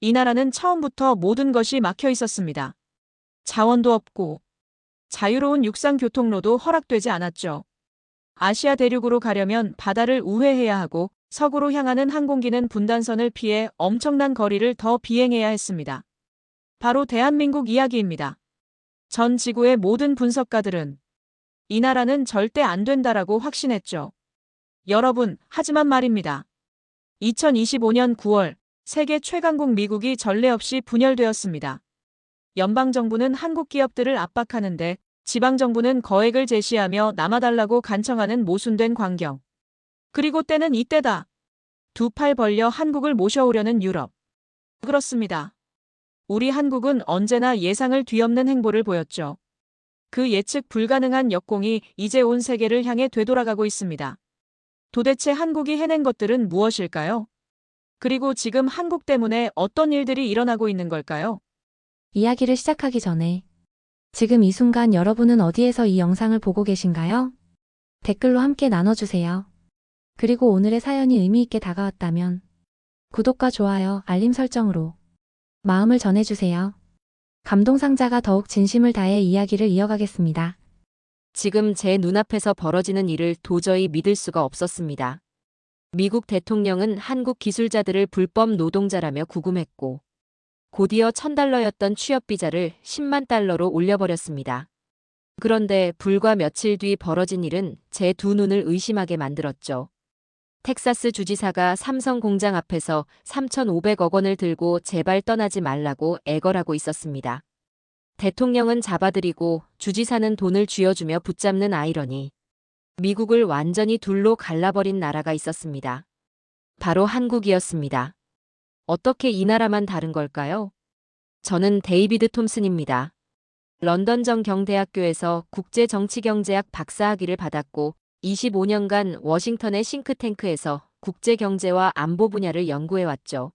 이 나라는 처음부터 모든 것이 막혀 있었습니다. 자원도 없고 자유로운 육상 교통로도 허락되지 않았죠. 아시아 대륙으로 가려면 바다를 우회해야 하고 서구로 향하는 항공기는 분단선을 피해 엄청난 거리를 더 비행해야 했습니다. 바로 대한민국 이야기입니다. 전 지구의 모든 분석가들은 이 나라는 절대 안 된다라고 확신했죠. 여러분, 하지만 말입니다. 2025년 9월 세계 최강국 미국이 전례 없이 분열되었습니다. 연방정부는 한국 기업들을 압박하는데 지방정부는 거액을 제시하며 남아달라고 간청하는 모순된 광경. 그리고 때는 이때다. 두 팔 벌려 한국을 모셔오려는 유럽. 그렇습니다. 우리 한국은 언제나 예상을 뒤엎는 행보를 보였죠. 그 예측 불가능한 역공이 이제 온 세계를 향해 되돌아가고 있습니다. 도대체 한국이 해낸 것들은 무엇일까요? 그리고 지금 한국 때문에 어떤 일들이 일어나고 있는 걸까요? 이야기를 시작하기 전에 지금 이 순간 여러분은 어디에서 이 영상을 보고 계신가요? 댓글로 함께 나눠주세요. 그리고 오늘의 사연이 의미 있게 다가왔다면 구독과 좋아요, 알림 설정으로 마음을 전해주세요. 감동상자가 더욱 진심을 다해 이야기를 이어가겠습니다. 지금 제 눈앞에서 벌어지는 일을 도저히 믿을 수가 없었습니다. 미국 대통령은 한국 기술자들을 불법 노동자라며 구금했고 곧이어 $1,000였던 취업비자를 $10만 달러로 올려버렸습니다. 그런데 불과 며칠 뒤 벌어진 일은 제 두 눈을 의심하게 만들었죠. 텍사스 주지사가 삼성 공장 앞에서 3,500억 원을 들고 제발 떠나지 말라고 애걸하고 있었습니다. 대통령은 잡아들이고 주지사는 돈을 쥐어주며 붙잡는 아이러니. 미국을 완전히 둘로 갈라버린 나라가 있었습니다. 바로 한국이었습니다. 어떻게 이 나라만 다른 걸까요? 저는 데이비드 톰슨입니다. 런던 정경대학교에서 국제정치경제학 박사학위를 받았고 25년간 워싱턴의 싱크탱크에서 국제경제와 안보 분야를 연구해왔죠.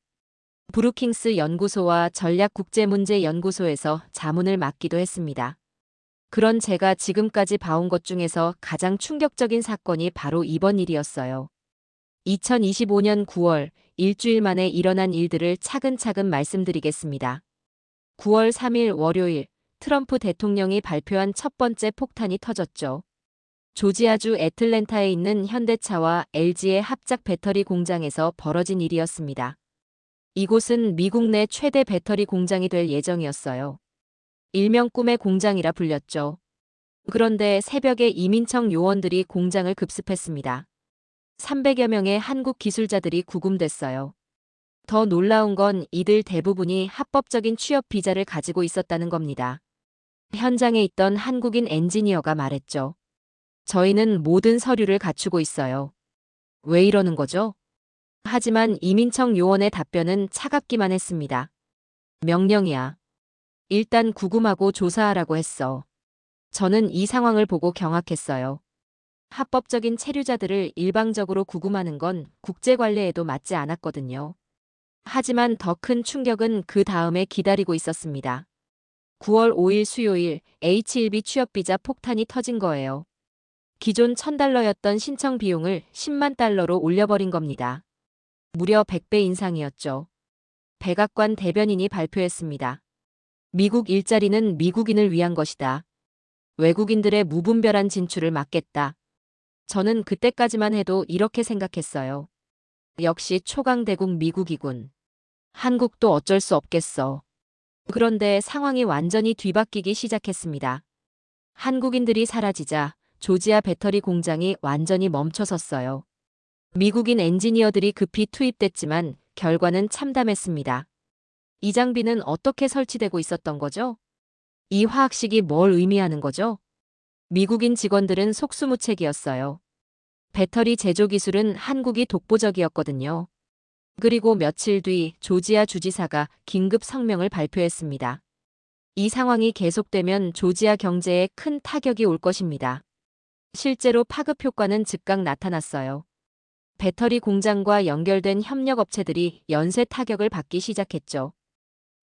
브루킹스 연구소와 전략국제문제연구소에서 자문을 맡기도 했습니다. 그런 제가 지금까지 봐온 것 중에서 가장 충격적인 사건이 바로 이번 일이었어요. 2025년 9월 일주일 만에 일어난 일들을 차근차근 말씀드리겠습니다. 9월 3일 월요일 트럼프 대통령이 발표한 첫 번째 폭탄이 터졌죠. 조지아주 애틀랜타에 있는 현대차와 LG의 합작 배터리 공장에서 벌어진 일이었습니다. 이곳은 미국 내 최대 배터리 공장이 될 예정이었어요. 일명 꿈의 공장이라 불렸죠. 그런데 새벽에 이민청 요원들이 공장을 급습했습니다. 300여 명의 한국 기술자들이 구금됐어요. 더 놀라운 건 이들 대부분이 합법적인 취업 비자를 가지고 있었다는 겁니다. 현장에 있던 한국인 엔지니어가 말했죠. 저희는 모든 서류를 갖추고 있어요. 왜 이러는 거죠? 하지만 이민청 요원의 답변은 차갑기만 했습니다. 명령이야. 일단 구금하고 조사하라고 했어. 저는 이 상황을 보고 경악했어요. 합법적인 체류자들을 일방적으로 구금하는 건 국제관례에도 맞지 않았거든요. 하지만 더 큰 충격은 그 다음에 기다리고 있었습니다. 9월 5일 수요일 H1B 취업비자 폭탄이 터진 거예요. 기존 $1,000였던 신청 비용을 $10만 달러로 올려버린 겁니다. 무려 100배 인상이었죠. 백악관 대변인이 발표했습니다. 미국 일자리는 미국인을 위한 것이다. 외국인들의 무분별한 진출을 막겠다. 저는 그때까지만 해도 이렇게 생각했어요. 역시 초강대국 미국이군. 한국도 어쩔 수 없겠어. 그런데 상황이 완전히 뒤바뀌기 시작했습니다. 한국인들이 사라지자 조지아 배터리 공장이 완전히 멈춰섰어요. 미국인 엔지니어들이 급히 투입됐지만 결과는 참담했습니다. 이 장비는 어떻게 설치되고 있었던 거죠? 이 화학식이 뭘 의미하는 거죠? 미국인 직원들은 속수무책이었어요. 배터리 제조 기술은 한국이 독보적이었거든요. 그리고 며칠 뒤 조지아 주지사가 긴급 성명을 발표했습니다. 이 상황이 계속되면 조지아 경제에 큰 타격이 올 것입니다. 실제로 파급 효과는 즉각 나타났어요. 배터리 공장과 연결된 협력업체들이 연쇄 타격을 받기 시작했죠.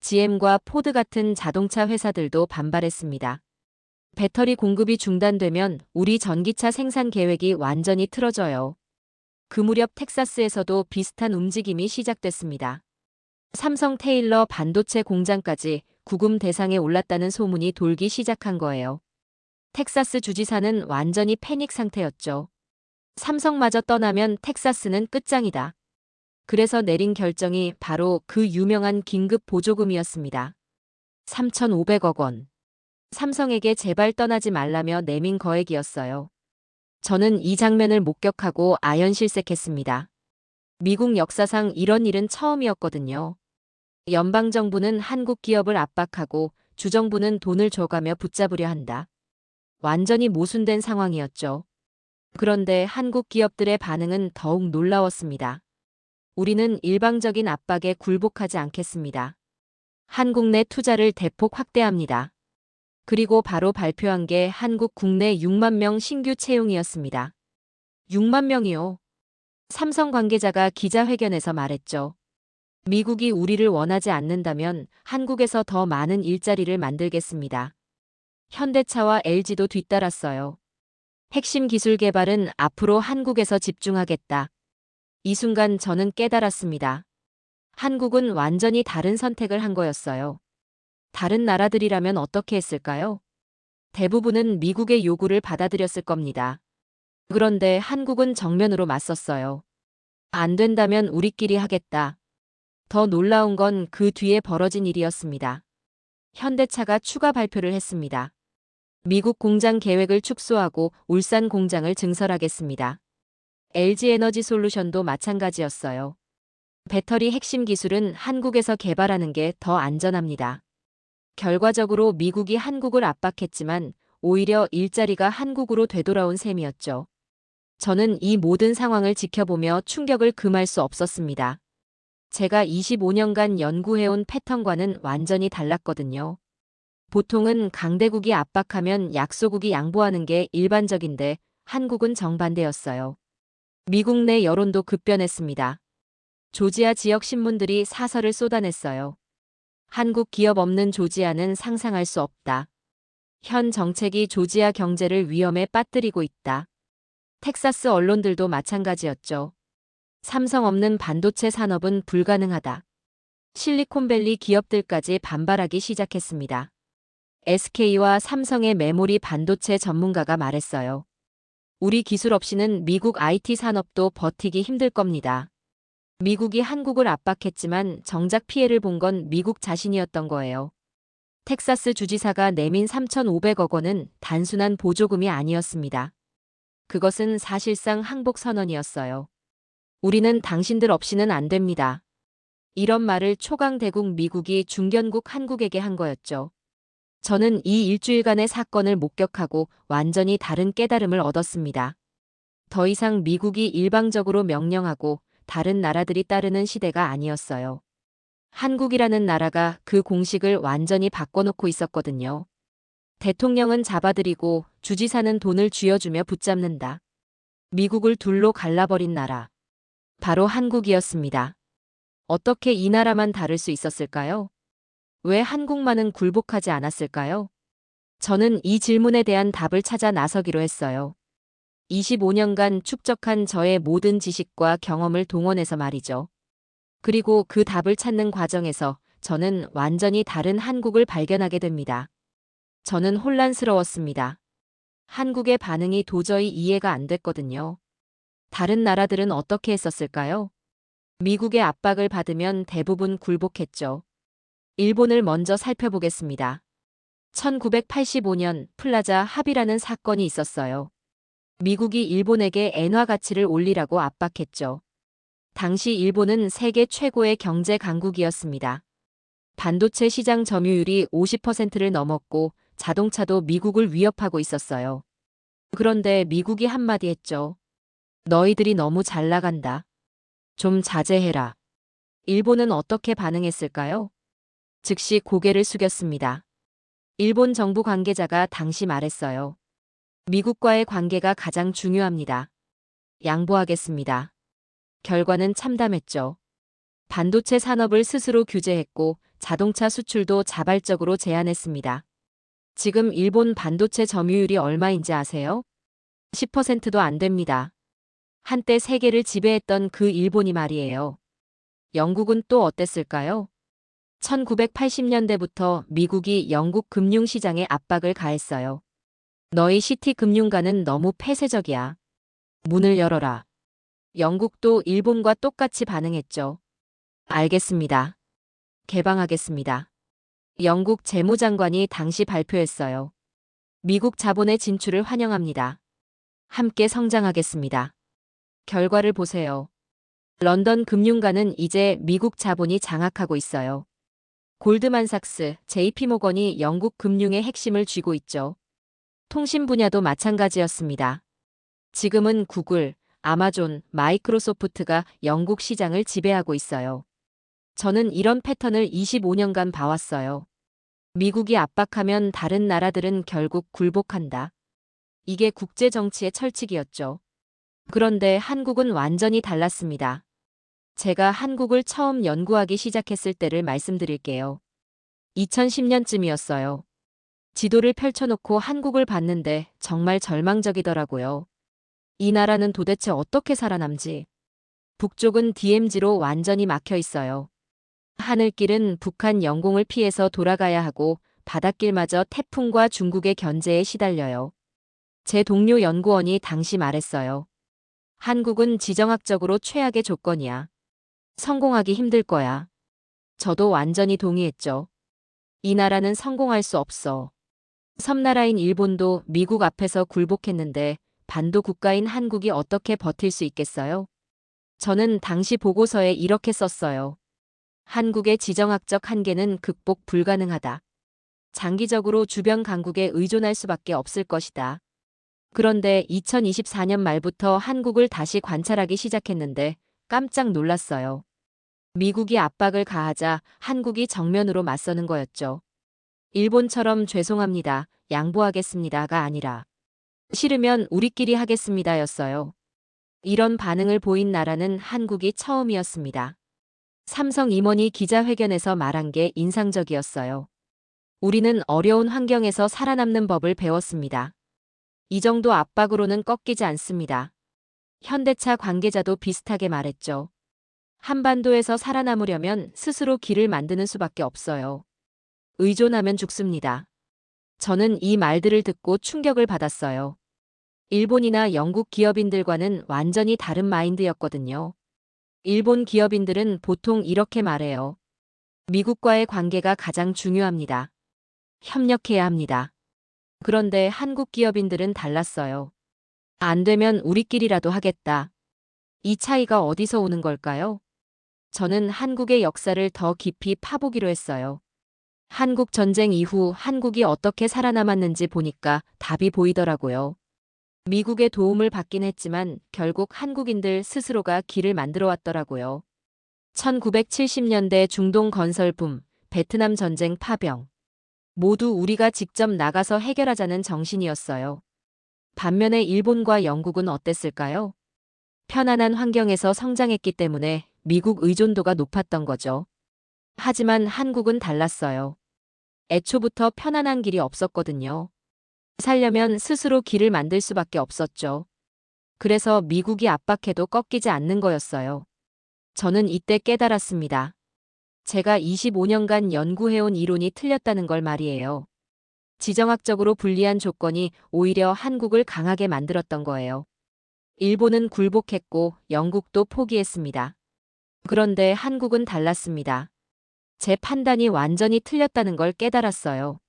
GM과 포드 같은 자동차 회사들도 반발했습니다. 배터리 공급이 중단되면 우리 전기차 생산 계획이 완전히 틀어져요. 그 무렵 텍사스에서도 비슷한 움직임이 시작됐습니다. 삼성 테일러 반도체 공장까지 구금 대상에 올랐다는 소문이 돌기 시작한 거예요. 텍사스 주지사는 완전히 패닉 상태였죠. 삼성마저 떠나면 텍사스는 끝장이다. 그래서 내린 결정이 바로 그 유명한 긴급 보조금이었습니다. 3,500억 원. 삼성에게 제발 떠나지 말라며 내민 거액이었어요. 저는 이 장면을 목격하고 아연실색했습니다. 미국 역사상 이런 일은 처음이었거든요. 연방정부는 한국 기업을 압박하고 주정부는 돈을 줘가며 붙잡으려 한다. 완전히 모순된 상황이었죠. 그런데 한국 기업들의 반응은 더욱 놀라웠습니다. 우리는 일방적인 압박에 굴복하지 않겠습니다. 한국 내 투자를 대폭 확대합니다. 그리고 바로 발표한 게 한국 국내 6만 명 신규 채용이었습니다. 6만 명이요. 삼성 관계자가 기자회견에서 말했죠. 미국이 우리를 원하지 않는다면 한국에서 더 많은 일자리를 만들겠습니다. 현대차와 LG도 뒤따랐어요. 핵심 기술 개발은 앞으로 한국에서 집중하겠다. 이 순간 저는 깨달았습니다. 한국은 완전히 다른 선택을 한 거였어요. 다른 나라들이라면 어떻게 했을까요? 대부분은 미국의 요구를 받아들였을 겁니다. 그런데 한국은 정면으로 맞섰어요. 안 된다면 우리끼리 하겠다. 더 놀라운 건 그 뒤에 벌어진 일이었습니다. 현대차가 추가 발표를 했습니다. 미국 공장 계획을 축소하고 울산 공장을 증설하겠습니다. LG에너지솔루션도 마찬가지였어요. 배터리 핵심 기술은 한국에서 개발하는 게 더 안전합니다. 결과적으로 미국이 한국을 압박했지만 오히려 일자리가 한국으로 되돌아온 셈이었죠. 저는 이 모든 상황을 지켜보며 충격을 금할 수 없었습니다. 제가 25년간 연구해온 패턴과는 완전히 달랐거든요. 보통은 강대국이 압박하면 약소국이 양보하는 게 일반적인데 한국은 정반대였어요. 미국 내 여론도 급변했습니다. 조지아 지역 신문들이 사설을 쏟아냈어요. 한국 기업 없는 조지아는 상상할 수 없다. 현 정책이 조지아 경제를 위험에 빠뜨리고 있다. 텍사스 언론들도 마찬가지였죠. 삼성 없는 반도체 산업은 불가능하다. 실리콘밸리 기업들까지 반발하기 시작했습니다. SK와 삼성의 메모리 반도체 전문가가 말했어요. 우리 기술 없이는 미국 IT 산업도 버티기 힘들 겁니다. 미국이 한국을 압박했지만 정작 피해를 본 건 미국 자신이었던 거예요. 텍사스 주지사가 내민 3,500억 원은 단순한 보조금이 아니었습니다. 그것은 사실상 항복 선언이었어요. 우리는 당신들 없이는 안 됩니다. 이런 말을 초강대국 미국이 중견국 한국에게 한 거였죠. 저는 이 일주일간의 사건을 목격하고 완전히 다른 깨달음을 얻었습니다. 더 이상 미국이 일방적으로 명령하고 다른 나라들이 따르는 시대가 아니었어요. 한국이라는 나라가 그 공식을 완전히 바꿔놓고 있었거든요. 대통령은 잡아들이고 주지사는 돈을 쥐어주며 붙잡는다. 미국을 둘로 갈라버린 나라. 바로 한국이었습니다. 어떻게 이 나라만 다를 수 있었을까요? 왜 한국만은 굴복하지 않았을까요? 저는 이 질문에 대한 답을 찾아 나서기로 했어요. 25년간 축적한 저의 모든 지식과 경험을 동원해서 말이죠. 그리고 그 답을 찾는 과정에서 저는 완전히 다른 한국을 발견하게 됩니다. 저는 혼란스러웠습니다. 한국의 반응이 도저히 이해가 안 됐거든요. 다른 나라들은 어떻게 했었을까요? 미국의 압박을 받으면 대부분 굴복했죠. 일본을 먼저 살펴보겠습니다. 1985년 플라자 합의라는 사건이 있었어요. 미국이 일본에게 엔화 가치를 올리라고 압박했죠. 당시 일본은 세계 최고의 경제 강국이었습니다. 반도체 시장 점유율이 50%를 넘었고 자동차도 미국을 위협하고 있었어요. 그런데 미국이 한마디 했죠. 너희들이 너무 잘 나간다. 좀 자제해라. 일본은 어떻게 반응했을까요? 즉시 고개를 숙였습니다. 일본 정부 관계자가 당시 말했어요. 미국과의 관계가 가장 중요합니다. 양보하겠습니다. 결과는 참담했죠. 반도체 산업을 스스로 규제했고 자동차 수출도 자발적으로 제한했습니다. 지금 일본 반도체 점유율이 얼마인지 아세요? 10%도 안 됩니다. 한때 세계를 지배했던 그 일본이 말이에요. 영국은 또 어땠을까요? 1980년대부터 미국이 영국 금융시장에 압박을 가했어요. 너희 시티 금융가는 너무 폐쇄적이야. 문을 열어라. 영국도 일본과 똑같이 반응했죠. 알겠습니다. 개방하겠습니다. 영국 재무장관이 당시 발표했어요. 미국 자본의 진출을 환영합니다. 함께 성장하겠습니다. 결과를 보세요. 런던 금융가는 이제 미국 자본이 장악하고 있어요. 골드만삭스, JP모건이 영국 금융의 핵심을 쥐고 있죠. 통신 분야도 마찬가지였습니다. 지금은 구글, 아마존, 마이크로소프트가 영국 시장을 지배하고 있어요. 저는 이런 패턴을 25년간 봐왔어요. 미국이 압박하면 다른 나라들은 결국 굴복한다. 이게 국제 정치의 철칙이었죠. 그런데 한국은 완전히 달랐습니다. 제가 한국을 처음 연구하기 시작했을 때를 말씀드릴게요. 2010년쯤이었어요. 지도를 펼쳐놓고 한국을 봤는데 정말 절망적이더라고요. 이 나라는 도대체 어떻게 살아남지? 북쪽은 DMZ로 완전히 막혀 있어요. 하늘길은 북한 영공을 피해서 돌아가야 하고 바닷길마저 태풍과 중국의 견제에 시달려요. 제 동료 연구원이 당시 말했어요. 한국은 지정학적으로 최악의 조건이야. 성공하기 힘들 거야. 저도 완전히 동의했죠. 이 나라는 성공할 수 없어. 섬나라인 일본도 미국 앞에서 굴복했는데 반도 국가인 한국이 어떻게 버틸 수 있겠어요? 저는 당시 보고서에 이렇게 썼어요. 한국의 지정학적 한계는 극복 불가능하다. 장기적으로 주변 강국에 의존할 수밖에 없을 것이다. 그런데 2024년 말부터 한국을 다시 관찰하기 시작했는데 깜짝 놀랐어요. 미국이 압박을 가하자 한국이 정면으로 맞서는 거였죠. 일본처럼 죄송합니다, 양보하겠습니다가 아니라 싫으면 우리끼리 하겠습니다였어요. 이런 반응을 보인 나라는 한국이 처음이었습니다. 삼성 임원이 기자회견에서 말한 게 인상적이었어요. 우리는 어려운 환경에서 살아남는 법을 배웠습니다. 이 정도 압박으로는 꺾이지 않습니다. 현대차 관계자도 비슷하게 말했죠. 한반도에서 살아남으려면 스스로 길을 만드는 수밖에 없어요. 의존하면 죽습니다. 저는 이 말들을 듣고 충격을 받았어요. 일본이나 영국 기업인들과는 완전히 다른 마인드였거든요. 일본 기업인들은 보통 이렇게 말해요. 미국과의 관계가 가장 중요합니다. 협력해야 합니다. 그런데 한국 기업인들은 달랐어요. 안 되면 우리끼리라도 하겠다. 이 차이가 어디서 오는 걸까요? 저는 한국의 역사를 더 깊이 파보기로 했어요. 한국 전쟁 이후 한국이 어떻게 살아남았는지 보니까 답이 보이더라고요. 미국의 도움을 받긴 했지만 결국 한국인들 스스로가 길을 만들어 왔더라고요. 1970년대 중동 건설 붐, 베트남 전쟁 파병. 모두 우리가 직접 나가서 해결하자는 정신이었어요. 반면에 일본과 영국은 어땠을까요? 편안한 환경에서 성장했기 때문에 미국 의존도가 높았던 거죠. 하지만 한국은 달랐어요. 애초부터 편안한 길이 없었거든요. 살려면 스스로 길을 만들 수밖에 없었죠. 그래서 미국이 압박해도 꺾이지 않는 거였어요. 저는 이때 깨달았습니다. 제가 25년간 연구해온 이론이 틀렸다는 걸 말이에요. 지정학적으로 불리한 조건이 오히려 한국을 강하게 만들었던 거예요. 일본은 굴복했고 영국도 포기했습니다. 그런데 한국은 달랐습니다. 제 판단이 완전히 틀렸다는 걸 깨달았어요.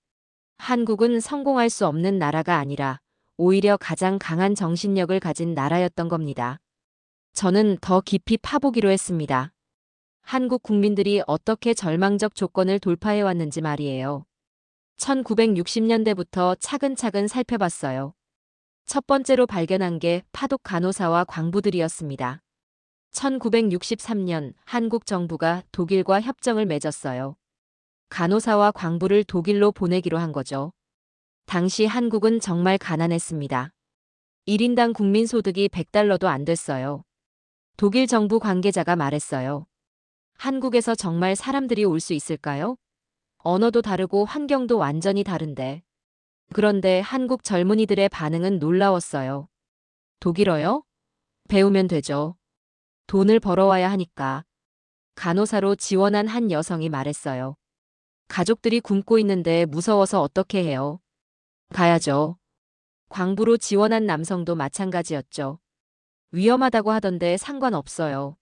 한국은 성공할 수 없는 나라가 아니라 오히려 가장 강한 정신력을 가진 나라였던 겁니다. 저는 더 깊이 파보기로 했습니다. 한국 국민들이 어떻게 절망적 조건을 돌파해왔는지 말이에요. 1960년대부터 차근차근 살펴봤어요. 첫 번째로 발견한 게 파독 간호사와 광부들이었습니다. 1963년 한국 정부가 독일과 협정을 맺었어요. 간호사와 광부를 독일로 보내기로 한 거죠. 당시 한국은 정말 가난했습니다. 1인당 국민소득이 100달러도 안 됐어요. 독일 정부 관계자가 말했어요. 한국에서 정말 사람들이 올 수 있을까요? 언어도 다르고 환경도 완전히 다른데. 그런데 한국 젊은이들의 반응은 놀라웠어요. 독일어요? 배우면 되죠. 돈을 벌어와야 하니까. 간호사로 지원한 한 여성이 말했어요. 가족들이 굶고 있는데 무서워서 어떻게 해요? 가야죠. 광부로 지원한 남성도 마찬가지였죠. 위험하다고 하던데 상관없어요.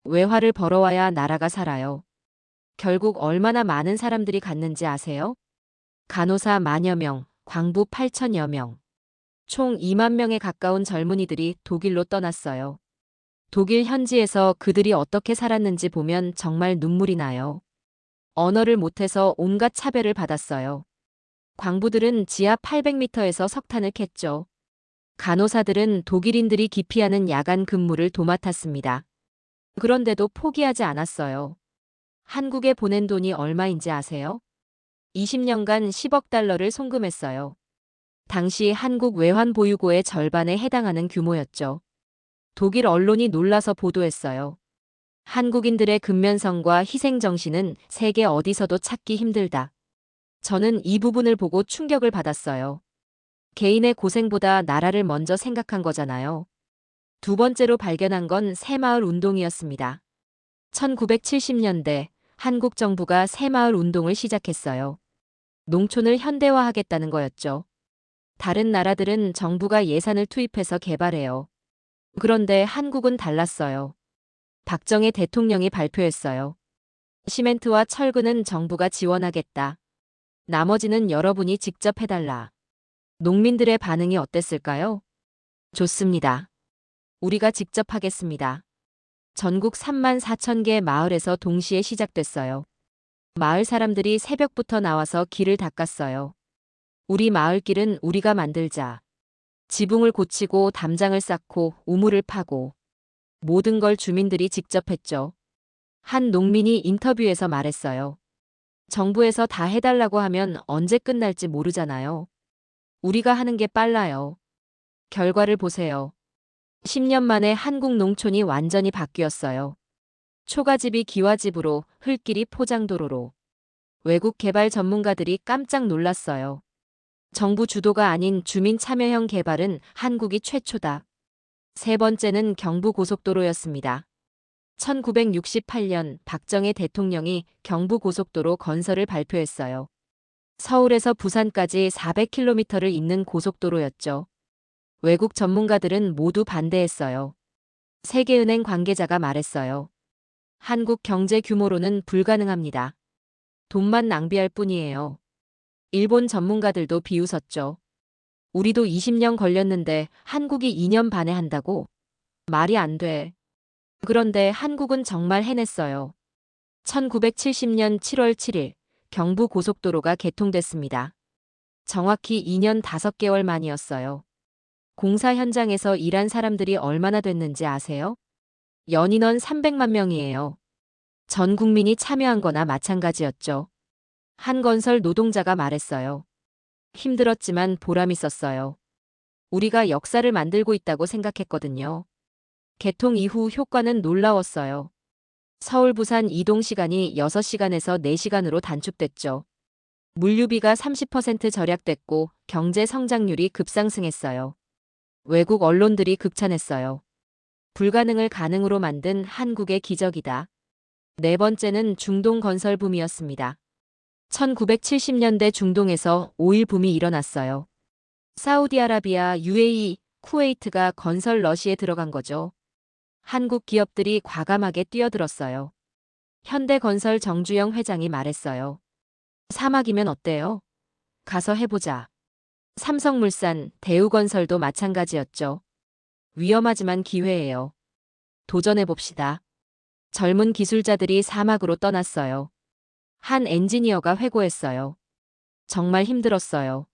외화를 벌어와야 나라가 살아요. 결국 얼마나 많은 사람들이 갔는지 아세요? 간호사 만여 명, 광부 8천여 명. 총 2만 명에 가까운 젊은이들이 독일로 떠났어요. 독일 현지에서 그들이 어떻게 살았는지 보면 정말 눈물이 나요. 언어를 못해서 온갖 차별을 받았어요. 광부들은 지하 800m에서 석탄을 캤죠. 간호사들은 독일인들이 기피하는 야간 근무를 도맡았습니다. 그런데도 포기하지 않았어요. 한국에 보낸 돈이 얼마인지 아세요? 20년간 10억 달러를 송금했어요. 당시 한국 외환보유고의 절반에 해당하는 규모였죠. 독일 언론이 놀라서 보도했어요. 한국인들의 근면성과 희생정신은 세계 어디서도 찾기 힘들다. 저는 이 부분을 보고 충격을 받았어요. 개인의 고생보다 나라를 먼저 생각한 거잖아요. 두 번째로 발견한 건 새마을 운동이었습니다. 1970년대 한국 정부가 새마을 운동을 시작했어요. 농촌을 현대화하겠다는 거였죠. 다른 나라들은 정부가 예산을 투입해서 개발해요. 그런데 한국은 달랐어요. 박정희 대통령이 발표했어요. 시멘트와 철근은 정부가 지원하겠다. 나머지는 여러분이 직접 해달라. 농민들의 반응이 어땠을까요? 좋습니다. 우리가 직접 하겠습니다. 전국 3만 4천 개 마을에서 동시에 시작됐어요. 마을 사람들이 새벽부터 나와서 길을 닦았어요. 우리 마을길은 우리가 만들자. 지붕을 고치고 담장을 쌓고 우물을 파고 모든 걸 주민들이 직접 했죠. 한 농민이 인터뷰에서 말했어요. 정부에서 다 해달라고 하면 언제 끝날지 모르잖아요. 우리가 하는 게 빨라요. 결과를 보세요. 10년 만에 한국 농촌이 완전히 바뀌었어요. 초가집이 기와집으로, 흙길이 포장도로로. 외국 개발 전문가들이 깜짝 놀랐어요. 정부 주도가 아닌 주민 참여형 개발은 한국이 최초다. 세 번째는 경부고속도로였습니다. 1968년 박정희 대통령이 경부고속도로 건설을 발표했어요. 서울에서 부산까지 400km를 잇는 고속도로였죠. 외국 전문가들은 모두 반대했어요. 세계은행 관계자가 말했어요. 한국 경제 규모로는 불가능합니다. 돈만 낭비할 뿐이에요. 일본 전문가들도 비웃었죠. 우리도 20년 걸렸는데 한국이 2년 반에 한다고? 말이 안 돼. 그런데 한국은 정말 해냈어요. 1970년 7월 7일 경부고속도로가 개통됐습니다. 정확히 2년 5개월 만이었어요. 공사 현장에서 일한 사람들이 얼마나 됐는지 아세요? 연인원 300만 명이에요. 전 국민이 참여한 거나 마찬가지였죠. 한 건설 노동자가 말했어요. 힘들었지만 보람 있었어요. 우리가 역사를 만들고 있다고 생각했거든요. 개통 이후 효과는 놀라웠어요. 서울 부산 이동 시간이 6시간에서 4시간으로 단축됐죠. 물류비가 30% 절약됐고 경제 성장률이 급상승했어요. 외국 언론들이 극찬했어요. 불가능을 가능으로 만든 한국의 기적이다. 네 번째는 중동 건설 붐이었습니다. 1970년대 중동에서 오일 붐이 일어났어요. 사우디아라비아, UAE, 쿠웨이트가 건설 러시에 들어간 거죠. 한국 기업들이 과감하게 뛰어들었어요. 현대건설 정주영 회장이 말했어요. 사막이면 어때요? 가서 해보자. 삼성물산, 대우건설도 마찬가지였죠. 위험하지만 기회예요. 도전해봅시다. 젊은 기술자들이 사막으로 떠났어요. 한 엔지니어가 회고했어요. 정말 힘들었어요.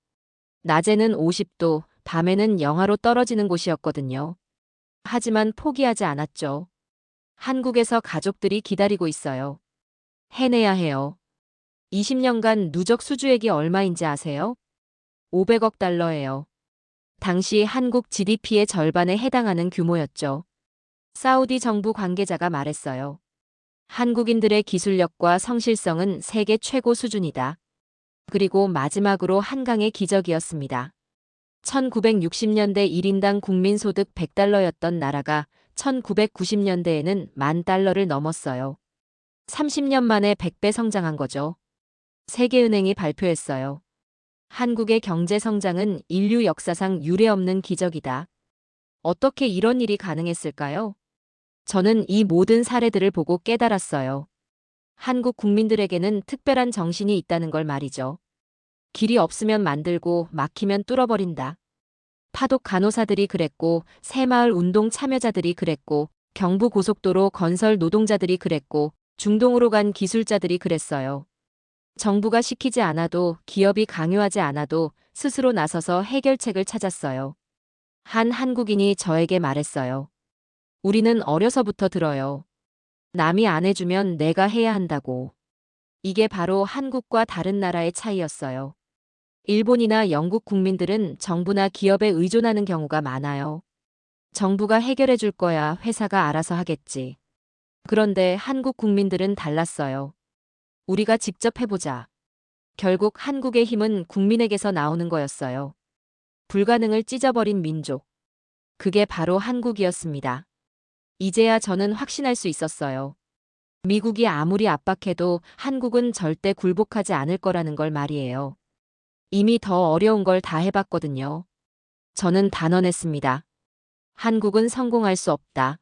낮에는 50도, 밤에는 영하로 떨어지는 곳이었거든요. 하지만 포기하지 않았죠. 한국에서 가족들이 기다리고 있어요. 해내야 해요. 20년간 누적 수주액이 얼마인지 아세요? 500억 달러예요. 당시 한국 GDP의 절반에 해당하는 규모였죠. 사우디 정부 관계자가 말했어요. 한국인들의 기술력과 성실성은 세계 최고 수준이다. 그리고 마지막으로 한강의 기적이었습니다. 1960년대 1인당 국민소득 100달러였던 나라가 1990년대에는 10,000달러를 넘었어요. 30년 만에 100배 성장한 거죠. 세계은행이 발표했어요. 한국의 경제 성장은 인류 역사상 유례없는 기적이다. 어떻게 이런 일이 가능했을까요? 저는 이 모든 사례들을 보고 깨달았어요. 한국 국민들에게는 특별한 정신이 있다는 걸 말이죠. 길이 없으면 만들고 막히면 뚫어버린다. 파독 간호사들이 그랬고, 새마을 운동 참여자들이 그랬고, 경부고속도로 건설 노동자들이 그랬고, 중동으로 간 기술자들이 그랬어요. 정부가 시키지 않아도, 기업이 강요하지 않아도 스스로 나서서 해결책을 찾았어요. 한 한국인이 저에게 말했어요. 우리는 어려서부터 들어요. 남이 안 해주면 내가 해야 한다고. 이게 바로 한국과 다른 나라의 차이였어요. 일본이나 영국 국민들은 정부나 기업에 의존하는 경우가 많아요. 정부가 해결해 줄 거야, 회사가 알아서 하겠지. 그런데 한국 국민들은 달랐어요. 우리가 직접 해보자. 결국 한국의 힘은 국민에게서 나오는 거였어요. 불가능을 찢어버린 민족. 그게 바로 한국이었습니다. 이제야 저는 확신할 수 있었어요. 미국이 아무리 압박해도 한국은 절대 굴복하지 않을 거라는 걸 말이에요. 이미 더 어려운 걸 다 해봤거든요. 저는 단언했습니다. 한국은 성공할 수 없다.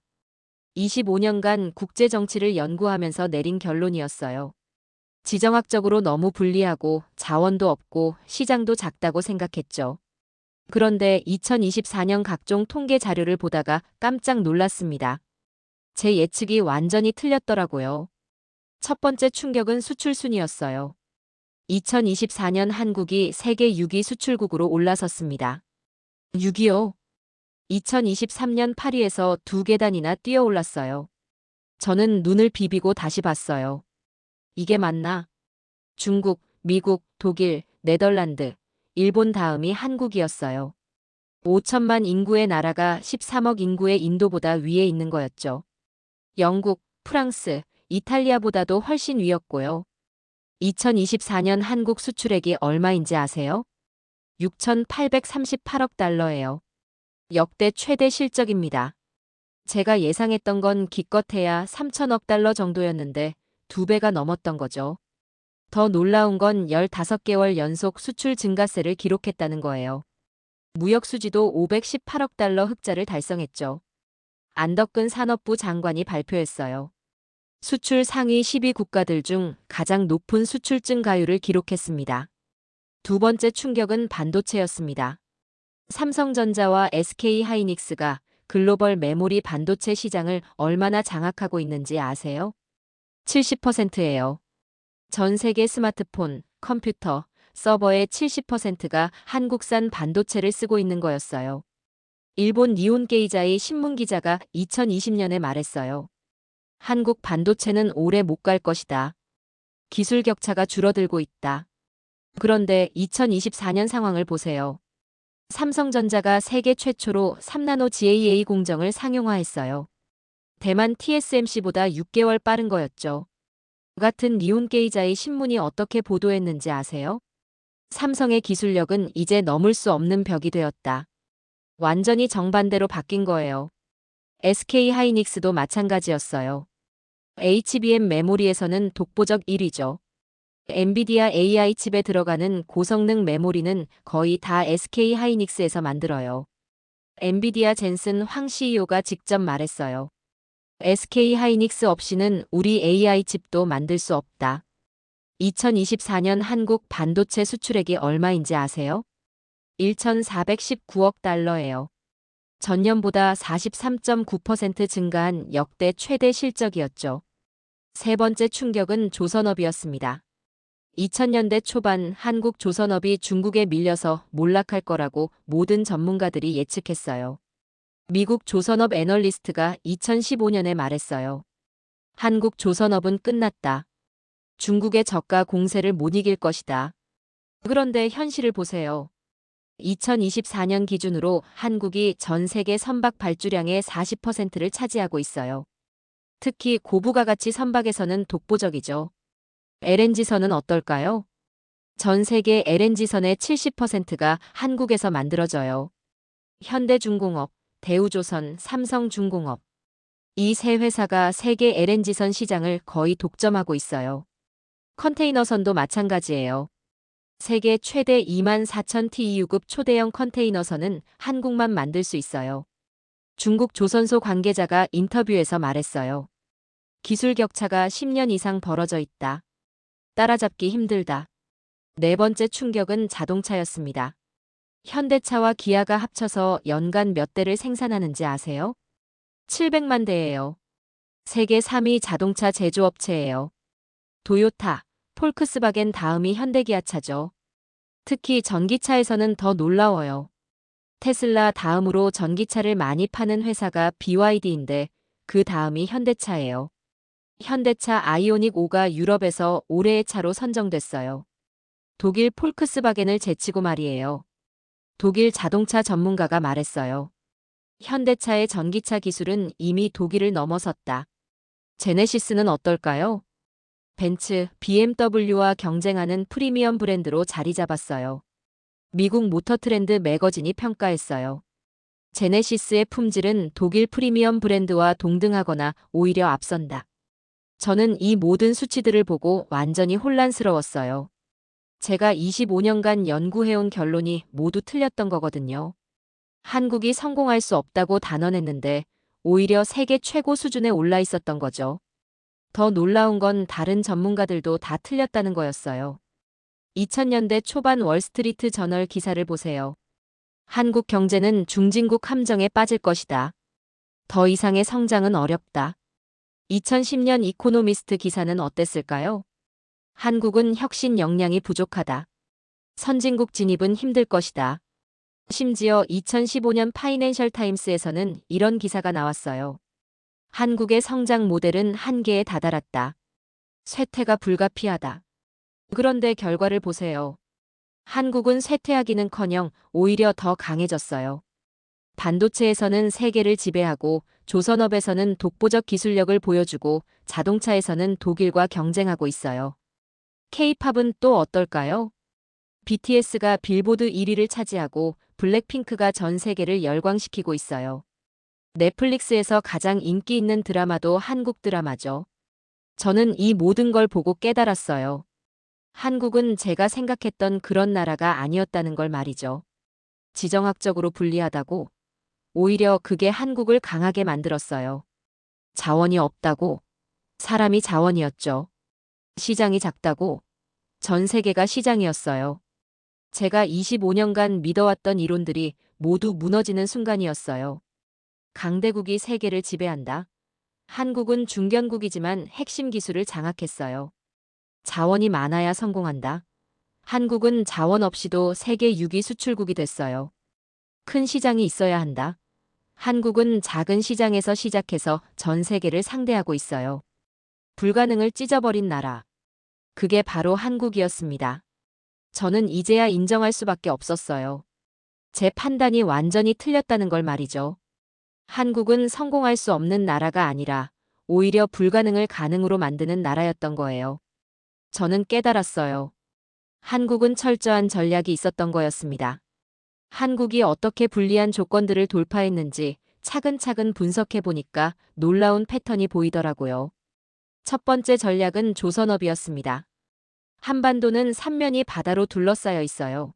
25년간 국제 정치를 연구하면서 내린 결론이었어요. 지정학적으로 너무 불리하고 자원도 없고 시장도 작다고 생각했죠. 그런데 2024년 각종 통계 자료를 보다가 깜짝 놀랐습니다. 제 예측이 완전히 틀렸더라고요. 첫 번째 충격은 수출 순이었어요. 2024년 한국이 세계 6위 수출국으로 올라섰습니다. 6위요? 2023년 8위에서 2계단이나 뛰어 올랐어요. 저는 눈을 비비고 다시 봤어요. 이게 맞나? 중국, 미국, 독일, 네덜란드, 일본 다음이 한국이었어요. 5천만 인구의 나라가 13억 인구의 인도보다 위에 있는 거였죠. 영국, 프랑스, 이탈리아보다도 훨씬 위였고요. 2024년 한국 수출액이 얼마인지 아세요? 6,838억 달러예요. 역대 최대 실적입니다. 제가 예상했던 건 기껏해야 3천억 달러 정도였는데 2배가 넘었던 거죠. 더 놀라운 건 15개월 연속 수출 증가세를 기록했다는 거예요. 무역 수지도 518억 달러 흑자를 달성했죠. 안덕근 산업부 장관이 발표했어요. 수출 상위 10위 국가들 중 가장 높은 수출 증가율을 기록했습니다. 두 번째 충격은 반도체였습니다. 삼성전자와 SK하이닉스가 글로벌 메모리 반도체 시장을 얼마나 장악하고 있는지 아세요? 70%예요. 전 세계 스마트폰, 컴퓨터, 서버의 70%가 한국산 반도체를 쓰고 있는 거였어요. 일본 니혼게이자이 신문 기자가 2020년에 말했어요. 한국 반도체는 오래 못 갈 것이다. 기술 격차가 줄어들고 있다. 그런데 2024년 상황을 보세요. 삼성전자가 세계 최초로 3나노 GAA 공정을 상용화했어요. 대만 TSMC보다 6개월 빠른 거였죠. 같은 니혼게이자이 신문이 어떻게 보도했는지 아세요? 삼성의 기술력은 이제 넘을 수 없는 벽이 되었다. 완전히 정반대로 바뀐 거예요. SK하이닉스도 마찬가지였어요. HBM 메모리에서는 독보적 1위죠. 엔비디아 AI 칩에 들어가는 고성능 메모리는 거의 다 SK하이닉스에서 만들어요. 엔비디아 젠슨 황 CEO가 직접 말했어요. SK하이닉스 없이는 우리 AI 칩도 만들 수 없다. 2024년 한국 반도체 수출액이 얼마인지 아세요? 1,419억 달러예요. 전년보다 43.9% 증가한 역대 최대 실적이었죠. 세 번째 충격은 조선업이었습니다. 2000년대 초반 한국 조선업이 중국에 밀려서 몰락할 거라고 모든 전문가들이 예측했어요. 미국 조선업 애널리스트가 2015년에 말했어요. 한국 조선업은 끝났다. 중국의 저가 공세를 못 이길 것이다. 그런데 현실을 보세요. 2024년 기준으로 한국이 전 세계 선박 발주량의 40%를 차지하고 있어요. 특히 고부가 가치 선박에서는 독보적이죠. LNG선은 어떨까요? 전 세계 LNG선의 70%가 한국에서 만들어져요. 현대중공업, 대우조선, 삼성중공업. 이 세 회사가 세계 LNG선 시장을 거의 독점하고 있어요. 컨테이너선도 마찬가지예요. 세계 최대 24,000 TEU급 초대형 컨테이너선은 한국만 만들 수 있어요. 중국 조선소 관계자가 인터뷰에서 말했어요. 기술 격차가 10년 이상 벌어져 있다. 따라잡기 힘들다. 네 번째 충격은 자동차였습니다. 현대차와 기아가 합쳐서 연간 몇 대를 생산하는지 아세요? 700만 대예요. 세계 3위 자동차 제조업체예요. 도요타, 폴크스바겐 다음이 현대기아차죠. 특히 전기차에서는 더 놀라워요. 테슬라 다음으로 전기차를 많이 파는 회사가 BYD인데 그 다음이 현대차예요. 현대차 아이오닉 5가 유럽에서 올해의 차로 선정됐어요. 독일 폴크스바겐을 제치고 말이에요. 독일 자동차 전문가가 말했어요. 현대차의 전기차 기술은 이미 독일을 넘어섰다. 제네시스는 어떨까요? 벤츠, BMW와 경쟁하는 프리미엄 브랜드로 자리 잡았어요. 미국 모터트렌드 매거진이 평가했어요. 제네시스의 품질은 독일 프리미엄 브랜드와 동등하거나 오히려 앞선다. 저는 이 모든 수치들을 보고 완전히 혼란스러웠어요. 제가 25년간 연구해온 결론이 모두 틀렸던 거거든요. 한국이 성공할 수 없다고 단언했는데 오히려 세계 최고 수준에 올라 있었던 거죠. 더 놀라운 건 다른 전문가들도 다 틀렸다는 거였어요. 2000년대 초반 월스트리트 저널 기사를 보세요. 한국 경제는 중진국 함정에 빠질 것이다. 더 이상의 성장은 어렵다. 2010년 이코노미스트 기사는 어땠을까요? 한국은 혁신 역량이 부족하다. 선진국 진입은 힘들 것이다. 심지어 2015년 파이낸셜 타임스에서는 이런 기사가 나왔어요. 한국의 성장 모델은 한계에 다다랐다. 쇠퇴가 불가피하다. 그런데 결과를 보세요. 한국은 쇠퇴하기는커녕 오히려 더 강해졌어요. 반도체에서는 세계를 지배하고 조선업에서는 독보적 기술력을 보여주고 자동차에서는 독일과 경쟁하고 있어요. K-팝은 또 어떨까요? BTS가 빌보드 1위를 차지하고 블랙핑크가 전 세계를 열광시키고 있어요. 넷플릭스에서 가장 인기 있는 드라마도 한국 드라마죠. 저는 이 모든 걸 보고 깨달았어요. 한국은 제가 생각했던 그런 나라가 아니었다는 걸 말이죠. 지정학적으로 불리하다고? 오히려 그게 한국을 강하게 만들었어요. 자원이 없다고? 사람이 자원이었죠. 시장이 작다고? 전 세계가 시장이었어요. 제가 25년간 믿어왔던 이론들이 모두 무너지는 순간이었어요. 강대국이 세계를 지배한다. 한국은 중견국이지만 핵심 기술을 장악했어요. 자원이 많아야 성공한다. 한국은 자원 없이도 세계 6위 수출국이 됐어요. 큰 시장이 있어야 한다. 한국은 작은 시장에서 시작해서 전 세계를 상대하고 있어요. 불가능을 찢어버린 나라. 그게 바로 한국이었습니다. 저는 이제야 인정할 수밖에 없었어요. 제 판단이 완전히 틀렸다는 걸 말이죠. 한국은 성공할 수 없는 나라가 아니라 오히려 불가능을 가능으로 만드는 나라였던 거예요. 저는 깨달았어요. 한국은 철저한 전략이 있었던 거였습니다. 한국이 어떻게 불리한 조건들을 돌파했는지 차근차근 분석해 보니까 놀라운 패턴이 보이더라고요. 첫 번째 전략은 조선업이었습니다. 한반도는 삼면이 바다로 둘러싸여 있어요.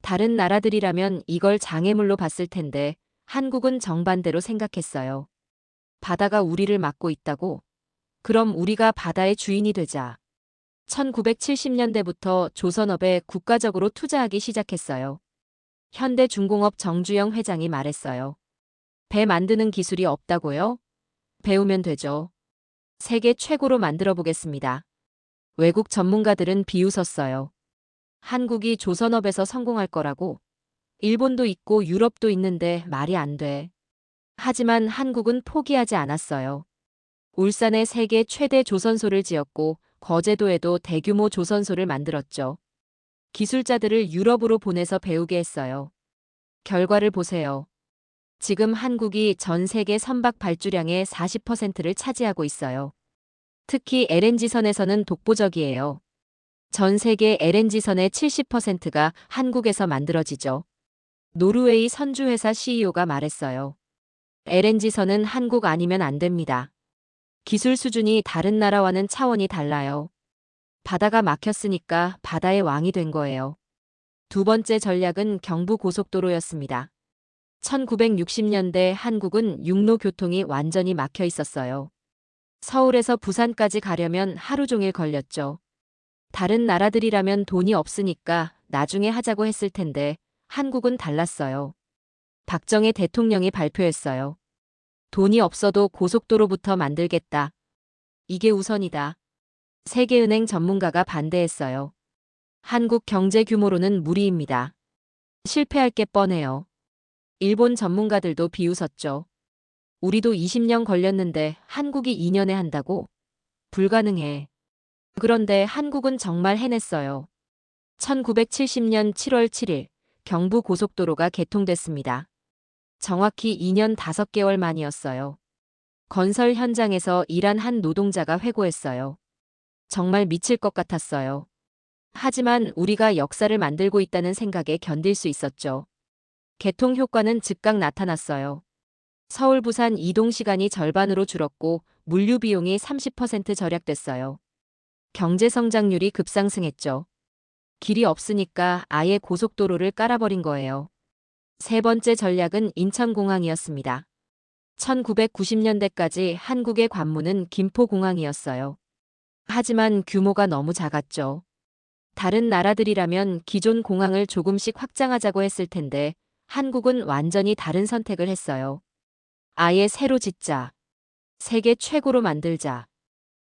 다른 나라들이라면 이걸 장애물로 봤을 텐데 한국은 정반대로 생각했어요. 바다가 우리를 막고 있다고? 그럼 우리가 바다의 주인이 되자. 1970년대부터 조선업에 국가적으로 투자하기 시작했어요. 현대중공업 정주영 회장이 말했어요. 배 만드는 기술이 없다고요? 배우면 되죠. 세계 최고로 만들어 보겠습니다. 외국 전문가들은 비웃었어요. 한국이 조선업에서 성공할 거라고? 일본도 있고 유럽도 있는데 말이 안 돼. 하지만 한국은 포기하지 않았어요. 울산에 세계 최대 조선소를 지었고 거제도에도 대규모 조선소를 만들었죠. 기술자들을 유럽으로 보내서 배우게 했어요. 결과를 보세요. 지금 한국이 전 세계 선박 발주량의 40%를 차지하고 있어요. 특히 LNG선에서는 독보적이에요. 전 세계 LNG선의 70%가 한국에서 만들어지죠. 노르웨이 선주회사 CEO가 말했어요. LNG선은 한국 아니면 안 됩니다. 기술 수준이 다른 나라와는 차원이 달라요. 바다가 막혔으니까 바다의 왕이 된 거예요. 두 번째 전략은 경부고속도로였습니다. 1960년대 한국은 육로 교통이 완전히 막혀 있었어요. 서울에서 부산까지 가려면 하루 종일 걸렸죠. 다른 나라들이라면 돈이 없으니까 나중에 하자고 했을 텐데 한국은 달랐어요. 박정희 대통령이 발표했어요. 돈이 없어도 고속도로부터 만들겠다. 이게 우선이다. 세계은행 전문가가 반대했어요. 한국 경제 규모로는 무리입니다. 실패할 게 뻔해요. 일본 전문가들도 비웃었죠. 우리도 20년 걸렸는데 한국이 2년에 한다고? 불가능해. 그런데 한국은 정말 해냈어요. 1970년 7월 7일 경부고속도로가 개통됐습니다. 정확히 2년 5개월 만이었어요. 건설 현장에서 일한 한 노동자가 회고했어요. 정말 미칠 것 같았어요. 하지만 우리가 역사를 만들고 있다는 생각에 견딜 수 있었죠. 개통 효과는 즉각 나타났어요. 서울 부산 이동 시간이 절반으로 줄었고 물류 비용이 30% 절약됐어요. 경제 성장률이 급상승했죠. 길이 없으니까 아예 고속도로를 깔아버린 거예요. 세 번째 전략은 인천공항이었습니다. 1990년대까지 한국의 관문은 김포공항이었어요. 하지만 규모가 너무 작았죠. 다른 나라들이라면 기존 공항을 조금씩 확장하자고 했을 텐데 한국은 완전히 다른 선택을 했어요. 아예 새로 짓자. 세계 최고로 만들자.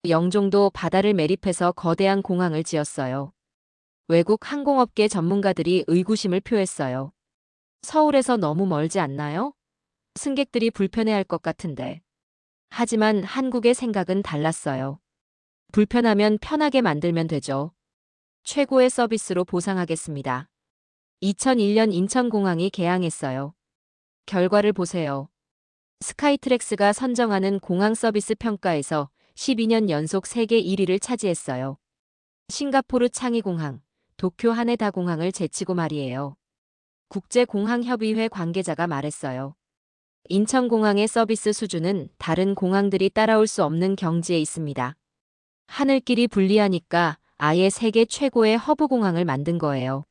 영종도 바다를 매립해서 거대한 공항을 지었어요. 외국 항공업계 전문가들이 의구심을 표했어요. 서울에서 너무 멀지 않나요? 승객들이 불편해할 것 같은데. 하지만 한국의 생각은 달랐어요. 불편하면 편하게 만들면 되죠. 최고의 서비스로 보상하겠습니다. 2001년 인천공항이 개항했어요. 결과를 보세요. 스카이트랙스가 선정하는 공항 서비스 평가에서 12년 연속 세계 1위를 차지했어요. 싱가포르 창의공항, 도쿄 하네다 공항을 제치고 말이에요. 국제공항협의회 관계자가 말했어요. 인천공항의 서비스 수준은 다른 공항들이 따라올 수 없는 경지에 있습니다. 하늘길이 불리하니까 아예 세계 최고의 허브공항을 만든 거예요.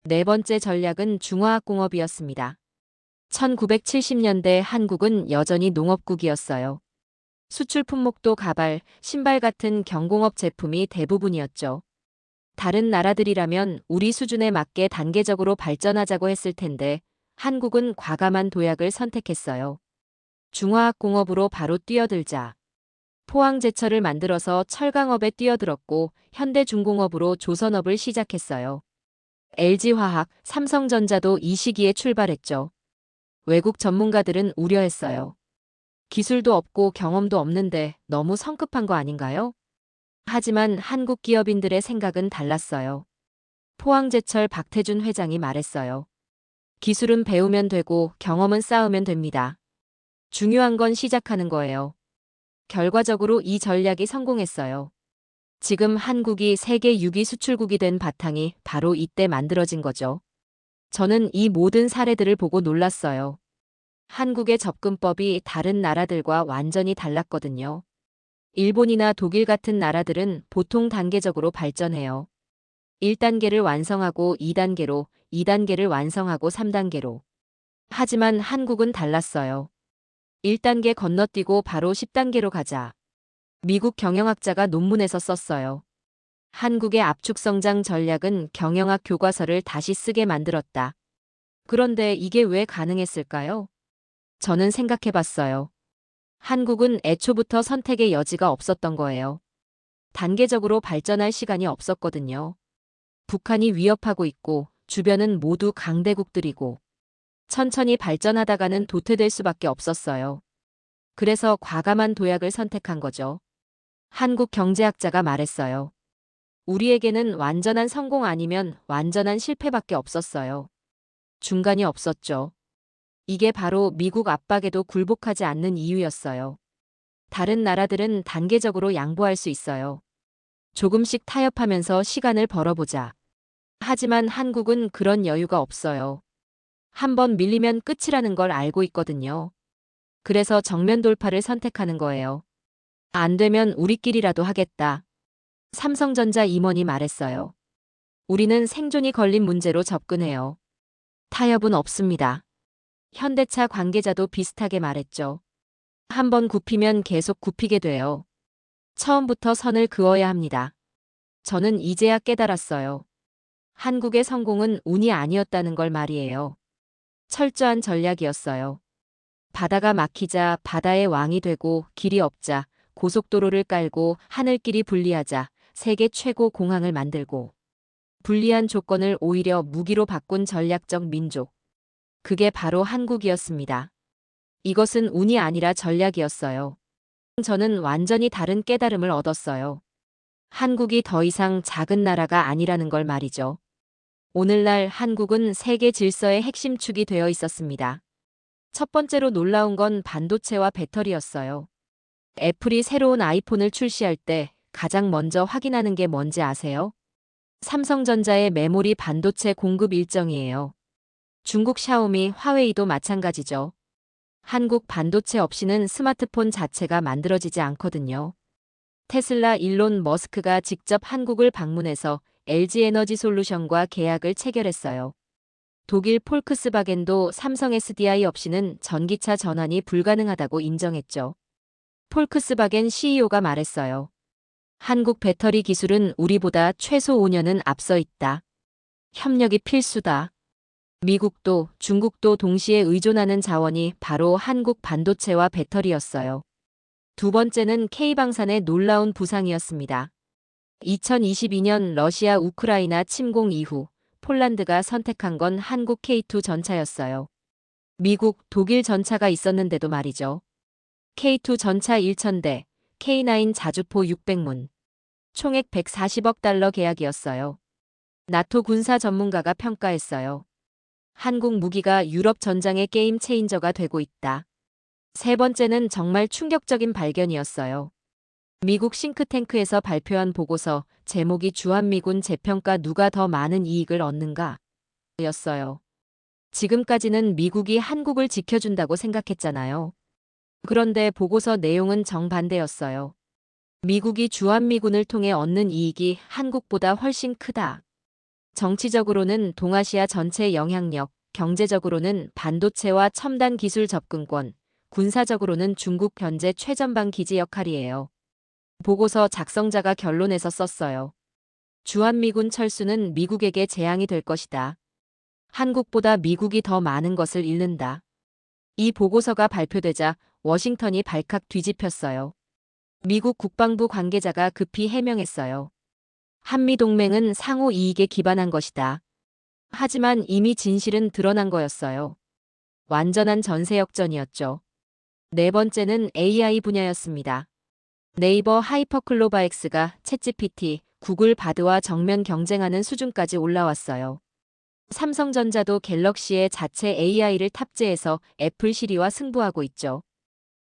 네 번째 전략은 중화학공업이었습니다. 1970년대 한국은 여전히 농업국이었어요. 수출 품목도 가발, 신발 같은 경공업 제품이 대부분이었죠. 다른 나라들이라면 우리 수준에 맞게 단계적으로 발전하자고 했을 텐데 한국은 과감한 도약을 선택했어요. 중화학공업으로 바로 뛰어들자. 포항제철을 만들어서 철강업에 뛰어들었고 현대중공업으로 조선업을 시작했어요. LG화학, 삼성전자도 이 시기에 출발했죠. 외국 전문가들은 우려했어요. 기술도 없고 경험도 없는데 너무 성급한 거 아닌가요? 하지만 한국 기업인들의 생각은 달랐어요. 포항제철 박태준 회장이 말했어요. 기술은 배우면 되고 경험은 쌓으면 됩니다. 중요한 건 시작하는 거예요. 결과적으로 이 전략이 성공했어요. 지금 한국이 세계 6위 수출국이 된 바탕이 바로 이때 만들어진 거죠. 저는 이 모든 사례들을 보고 놀랐어요. 한국의 접근법이 다른 나라들과 완전히 달랐거든요. 일본이나 독일 같은 나라들은 보통 단계적으로 발전해요. 1단계를 완성하고 2단계로, 2단계를 완성하고 3단계로. 하지만 한국은 달랐어요. 1단계 건너뛰고 바로 10단계로 가자. 미국 경영학자가 논문에서 썼어요. 한국의 압축성장 전략은 경영학 교과서를 다시 쓰게 만들었다. 그런데 이게 왜 가능했을까요? 저는 생각해봤어요. 한국은 애초부터 선택의 여지가 없었던 거예요. 단계적으로 발전할 시간이 없었거든요. 북한이 위협하고 있고 주변은 모두 강대국들이고 천천히 발전하다가는 도태될 수밖에 없었어요. 그래서 과감한 도약을 선택한 거죠. 한국 경제학자가 말했어요. 우리에게는 완전한 성공 아니면 완전한 실패밖에 없었어요. 중간이 없었죠. 이게 바로 미국 압박에도 굴복하지 않는 이유였어요. 다른 나라들은 단계적으로 양보할 수 있어요. 조금씩 타협하면서 시간을 벌어보자. 하지만 한국은 그런 여유가 없어요. 한번 밀리면 끝이라는 걸 알고 있거든요. 그래서 정면 돌파를 선택하는 거예요. 안 되면 우리끼리라도 하겠다. 삼성전자 임원이 말했어요. 우리는 생존이 걸린 문제로 접근해요. 타협은 없습니다. 현대차 관계자도 비슷하게 말했죠. 한번 굽히면 계속 굽히게 돼요. 처음부터 선을 그어야 합니다. 저는 이제야 깨달았어요. 한국의 성공은 운이 아니었다는 걸 말이에요. 철저한 전략이었어요. 바다가 막히자 바다의 왕이 되고 길이 없자 고속도로를 깔고 하늘길이 분리하자 세계 최고 공항을 만들고 불리한 조건을 오히려 무기로 바꾼 전략적 민족. 그게 바로 한국이었습니다. 이것은 운이 아니라 전략이었어요. 저는 완전히 다른 깨달음을 얻었어요. 한국이 더 이상 작은 나라가 아니라는 걸 말이죠. 오늘날 한국은 세계 질서의 핵심 축이 되어 있었습니다. 첫 번째로 놀라운 건 반도체와 배터리였어요. 애플이 새로운 아이폰을 출시할 때 가장 먼저 확인하는 게 뭔지 아세요? 삼성전자의 메모리 반도체 공급 일정이에요. 중국 샤오미, 화웨이도 마찬가지죠. 한국 반도체 없이는 스마트폰 자체가 만들어지지 않거든요. 테슬라 일론 머스크가 직접 한국을 방문해서 LG에너지솔루션과 계약을 체결했어요. 독일 폴크스바겐도 삼성 SDI 없이는 전기차 전환이 불가능하다고 인정했죠. 폴크스바겐 CEO가 말했어요. 한국 배터리 기술은 우리보다 최소 5년은 앞서 있다. 협력이 필수다. 미국도 중국도 동시에 의존하는 자원이 바로 한국 반도체와 배터리였어요. 두 번째는 K방산의 놀라운 부상이었습니다. 2022년 러시아 우크라이나 침공 이후 폴란드가 선택한 건 한국 K2 전차였어요. 미국, 독일 전차가 있었는데도 말이죠. K2 전차 1,000대, K9 자주포 600문. 총액 140억 달러 계약이었어요. 나토 군사 전문가가 평가했어요. 한국 무기가 유럽 전장의 게임 체인저가 되고 있다. 세 번째는 정말 충격적인 발견이었어요. 미국 싱크탱크에서 발표한 보고서 제목이 주한미군 재평가 누가 더 많은 이익을 얻는가? 였어요. 지금까지는 미국이 한국을 지켜준다고 생각했잖아요. 그런데 보고서 내용은 정반대였어요. 미국이 주한미군을 통해 얻는 이익이 한국보다 훨씬 크다. 정치적으로는 동아시아 전체 영향력, 경제적으로는 반도체와 첨단 기술 접근권, 군사적으로는 중국 현재 최전방 기지 역할이에요. 보고서 작성자가 결론에서 썼어요. 주한미군 철수는 미국에게 재앙이 될 것이다. 한국보다 미국이 더 많은 것을 잃는다. 이 보고서가 발표되자 워싱턴이 발칵 뒤집혔어요. 미국 국방부 관계자가 급히 해명했어요. 한미동맹은 상호 이익에 기반한 것이다. 하지만 이미 진실은 드러난 거였어요. 완전한 전세 역전이었죠. 네 번째는 AI 분야였습니다. 네이버 하이퍼클로바엑스가 챗GPT, 구글 바드와 정면 경쟁하는 수준까지 올라왔어요. 삼성전자도 갤럭시에 자체 AI를 탑재해서 애플 시리와 승부하고 있죠.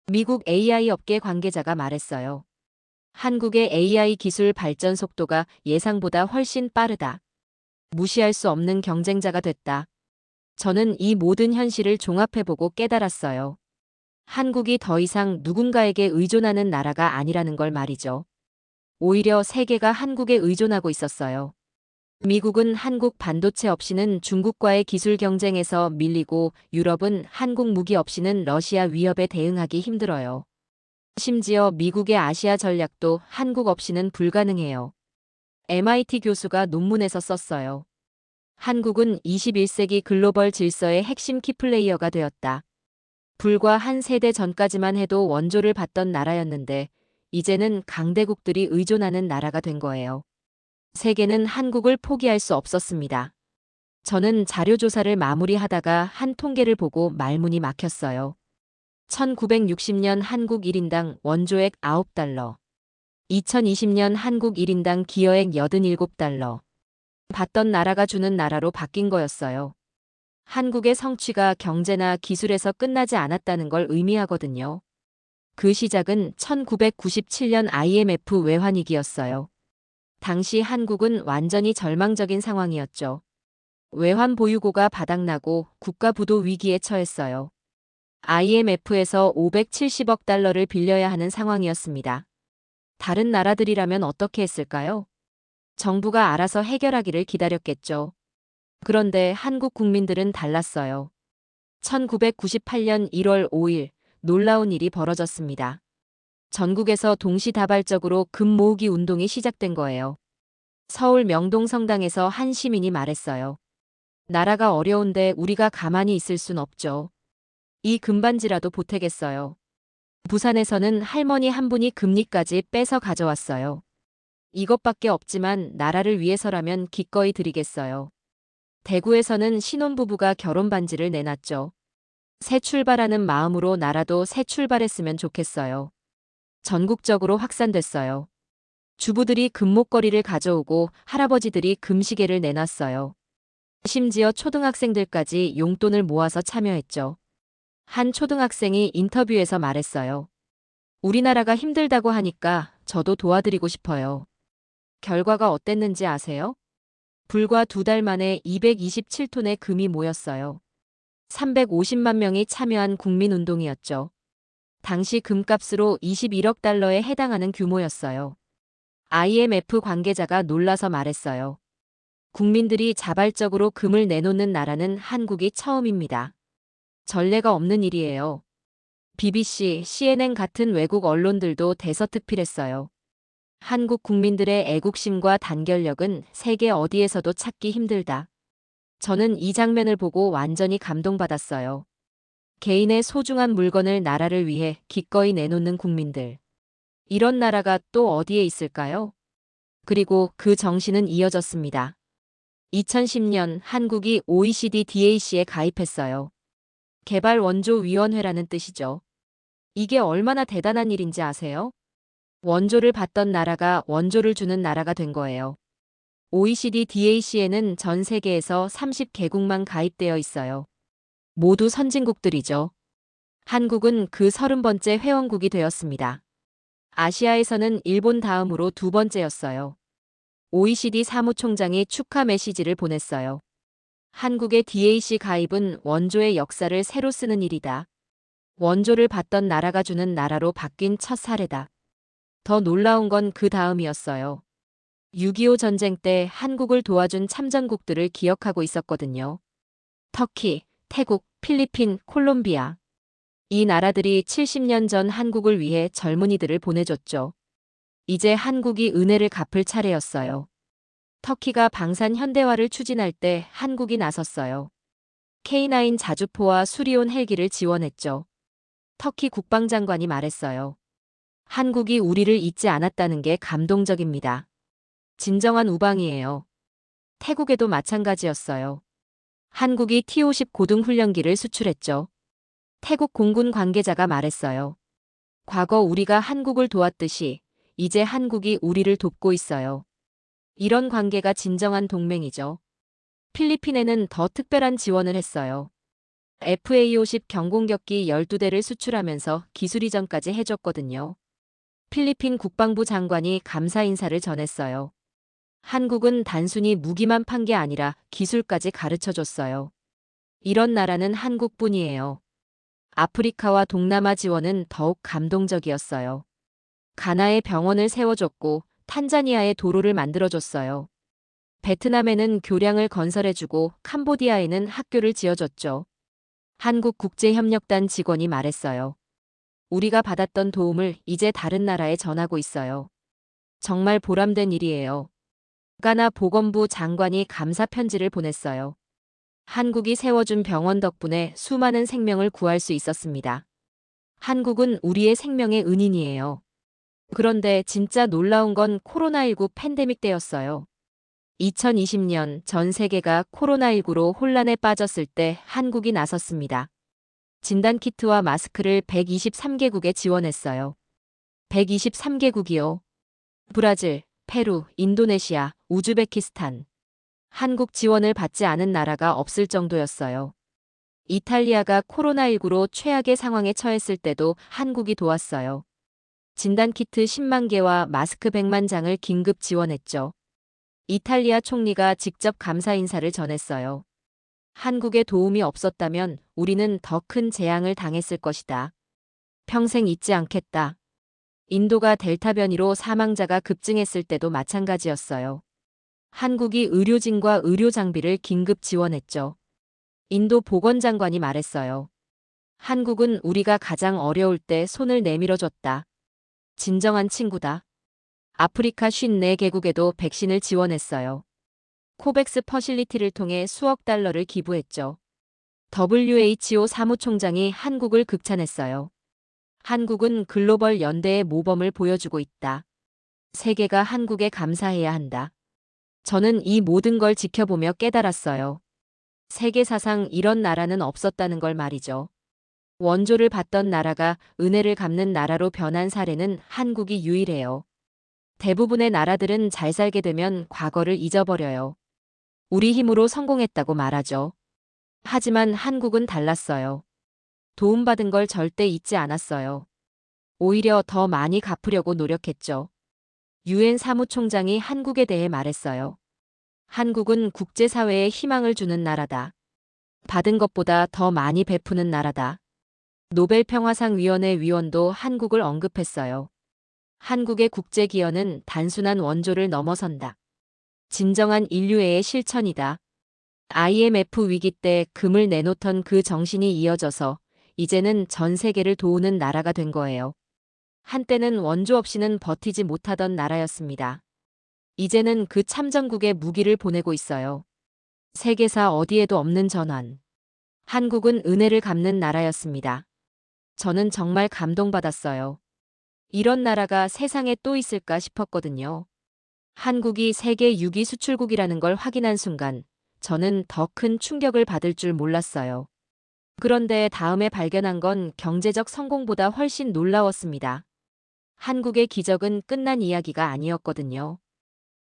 미국 AI 업계 관계자가 말했어요. 한국의 AI 기술 발전 속도가 예상보다 훨씬 빠르다. 무시할 수 없는 경쟁자가 됐다. 저는 이 모든 현실을 종합해보고 깨달았어요. 한국이 더 이상 누군가에게 의존하는 나라가 아니라는 걸 말이죠. 오히려 세계가 한국에 의존하고 있었어요. 미국은 한국 반도체 없이는 중국과의 기술 경쟁에서 밀리고 유럽은 한국 무기 없이는 러시아 위협에 대응하기 힘들어요. 심지어 미국의 아시아 전략도 한국 없이는 불가능해요. MIT 교수가 논문에서 썼어요. 한국은 21세기 글로벌 질서의 핵심 키플레이어가 되었다. 불과 한 세대 전까지만 해도 원조를 받던 나라였는데 이제는 강대국들이 의존하는 나라가 된 거예요. 세계는 한국을 포기할 수 없었습니다. 저는 자료조사를 마무리하다가 한 통계를 보고 말문이 막혔어요. 1960년 한국 1인당 원조액 9달러. 2020년 한국 1인당 기여액 87달러. 받던 나라가 주는 나라로 바뀐 거였어요. 한국의 성취가 경제나 기술에서 끝나지 않았다는 걸 의미하거든요. 그 시작은 1997년 IMF 외환위기였어요. 당시 한국은 완전히 절망적인 상황이었죠. 외환 보유고가 바닥나고 국가 부도 위기에 처했어요. IMF에서 570억 달러를 빌려야 하는 상황이었습니다. 다른 나라들이라면 어떻게 했을까요? 정부가 알아서 해결하기를 기다렸겠죠. 그런데 한국 국민들은 달랐어요. 1998년 1월 5일 놀라운 일이 벌어졌습니다. 전국에서 동시다발적으로 금 모으기 운동이 시작된 거예요. 서울 명동성당에서 한 시민이 말했어요. 나라가 어려운데 우리가 가만히 있을 순 없죠. 이 금반지라도 보태겠어요. 부산에서는 할머니 한 분이 금리까지 빼서 가져왔어요. 이것밖에 없지만 나라를 위해서라면 기꺼이 드리겠어요. 대구에서는 신혼부부가 결혼 반지를 내놨죠. 새 출발하는 마음으로 나라도 새 출발했으면 좋겠어요. 전국적으로 확산됐어요. 주부들이 금목걸이를 가져오고 할아버지들이 금시계를 내놨어요. 심지어 초등학생들까지 용돈을 모아서 참여했죠. 한 초등학생이 인터뷰에서 말했어요. 우리나라가 힘들다고 하니까 저도 도와드리고 싶어요. 결과가 어땠는지 아세요? 불과 2달 만에 227톤의 금이 모였어요. 350만 명이 참여한 국민운동이었죠. 당시 금값으로 21억 달러에 해당하는 규모였어요. IMF 관계자가 놀라서 말했어요. 국민들이 자발적으로 금을 내놓는 나라는 한국이 처음입니다. 전례가 없는 일이에요. BBC, CNN 같은 외국 언론들도 대서특필했어요. 한국 국민들의 애국심과 단결력은 세계 어디에서도 찾기 힘들다. 저는 이 장면을 보고 완전히 감동받았어요. 개인의 소중한 물건을 나라를 위해 기꺼이 내놓는 국민들. 이런 나라가 또 어디에 있을까요? 그리고 그 정신은 이어졌습니다. 2010년 한국이 OECD DAC에 가입했어요. 개발원조위원회라는 뜻이죠. 이게 얼마나 대단한 일인지 아세요? 원조를 받던 나라가 원조를 주는 나라가 된 거예요. OECD DAC에는 전 세계에서 30개국만 가입되어 있어요. 모두 선진국들이죠. 한국은 그 30번째 회원국이 되었습니다. 아시아에서는 일본 다음으로 2번째였어요. OECD 사무총장이 축하 메시지를 보냈어요. 한국의 DAC 가입은 원조의 역사를 새로 쓰는 일이다. 원조를 받던 나라가 주는 나라로 바뀐 첫 사례다. 더 놀라운 건 그 다음이었어요. 6.25 전쟁 때 한국을 도와준 참전국들을 기억하고 있었거든요. 터키, 태국, 필리핀, 콜롬비아. 이 나라들이 70년 전 한국을 위해 젊은이들을 보내줬죠. 이제 한국이 은혜를 갚을 차례였어요. 터키가 방산 현대화를 추진할 때 한국이 나섰어요. K9 자주포와 수리온 헬기를 지원했죠. 터키 국방장관이 말했어요. 한국이 우리를 잊지 않았다는 게 감동적입니다. 진정한 우방이에요. 태국에도 마찬가지였어요. 한국이 T-50 고등훈련기를 수출했죠. 태국 공군 관계자가 말했어요. 과거 우리가 한국을 도왔듯이 이제 한국이 우리를 돕고 있어요. 이런 관계가 진정한 동맹이죠. 필리핀에는 더 특별한 지원을 했어요. FA-50 경공격기 12대를 수출하면서 기술 이전까지 해줬거든요. 필리핀 국방부 장관이 감사 인사를 전했어요. 한국은 단순히 무기만 판 게 아니라 기술까지 가르쳐줬어요. 이런 나라는 한국뿐이에요. 아프리카와 동남아 지원은 더욱 감동적이었어요. 가나에 병원을 세워줬고 탄자니아에 도로를 만들어줬어요. 베트남에는 교량을 건설해주고 캄보디아에는 학교를 지어줬죠. 한국국제협력단 직원이 말했어요. 우리가 받았던 도움을 이제 다른 나라에 전하고 있어요. 정말 보람된 일이에요. 가나 보건부 장관이 감사 편지를 보냈어요. 한국이 세워준 병원 덕분에 수많은 생명을 구할 수 있었습니다. 한국은 우리의 생명의 은인이에요. 그런데 진짜 놀라운 건 코로나19 팬데믹 때였어요. 2020년 전 세계가 코로나19로 혼란에 빠졌을 때 한국이 나섰습니다. 진단키트와 마스크를 123개국에 지원했어요. 123개국이요. 브라질, 페루, 인도네시아, 우즈베키스탄. 한국 지원을 받지 않은 나라가 없을 정도였어요. 이탈리아가 코로나19로 최악의 상황에 처했을 때도 한국이 도왔어요. 진단키트 10만 개와 마스크 100만 장을 긴급 지원했죠. 이탈리아 총리가 직접 감사 인사를 전했어요. 한국의 도움이 없었다면 우리는 더 큰 재앙을 당했을 것이다. 평생 잊지 않겠다. 인도가 델타 변이로 사망자가 급증했을 때도 마찬가지였어요. 한국이 의료진과 의료 장비를 긴급 지원했죠. 인도 보건장관이 말했어요. 한국은 우리가 가장 어려울 때 손을 내밀어줬다. 진정한 친구다. 아프리카 54개국에도 백신을 지원했어요. 코백스 퍼실리티를 통해 수억 달러를 기부했죠. WHO 사무총장이 한국을 극찬했어요. 한국은 글로벌 연대의 모범을 보여주고 있다. 세계가 한국에 감사해야 한다. 저는 이 모든 걸 지켜보며 깨달았어요. 세계사상 이런 나라는 없었다는 걸 말이죠. 원조를 받던 나라가 은혜를 갚는 나라로 변한 사례는 한국이 유일해요. 대부분의 나라들은 잘 살게 되면 과거를 잊어버려요. 우리 힘으로 성공했다고 말하죠. 하지만 한국은 달랐어요. 도움받은 걸 절대 잊지 않았어요. 오히려 더 많이 갚으려고 노력했죠. 유엔 사무총장이 한국에 대해 말했어요. 한국은 국제사회에 희망을 주는 나라다. 받은 것보다 더 많이 베푸는 나라다. 노벨평화상위원회 위원도 한국을 언급했어요. 한국의 국제기여는 단순한 원조를 넘어선다. 진정한 인류애의 실천이다. IMF 위기 때 금을 내놓던 그 정신이 이어져서 이제는 전 세계를 도우는 나라가 된 거예요. 한때는 원조 없이는 버티지 못하던 나라였습니다. 이제는 그 참전국에 무기를 보내고 있어요. 세계사 어디에도 없는 전환. 한국은 은혜를 갚는 나라였습니다. 저는 정말 감동받았어요. 이런 나라가 세상에 또 있을까 싶었거든요. 한국이 세계 6위 수출국이라는 걸 확인한 순간 저는 더 큰 충격을 받을 줄 몰랐어요. 그런데 다음에 발견한 건 경제적 성공보다 훨씬 놀라웠습니다. 한국의 기적은 끝난 이야기가 아니었거든요.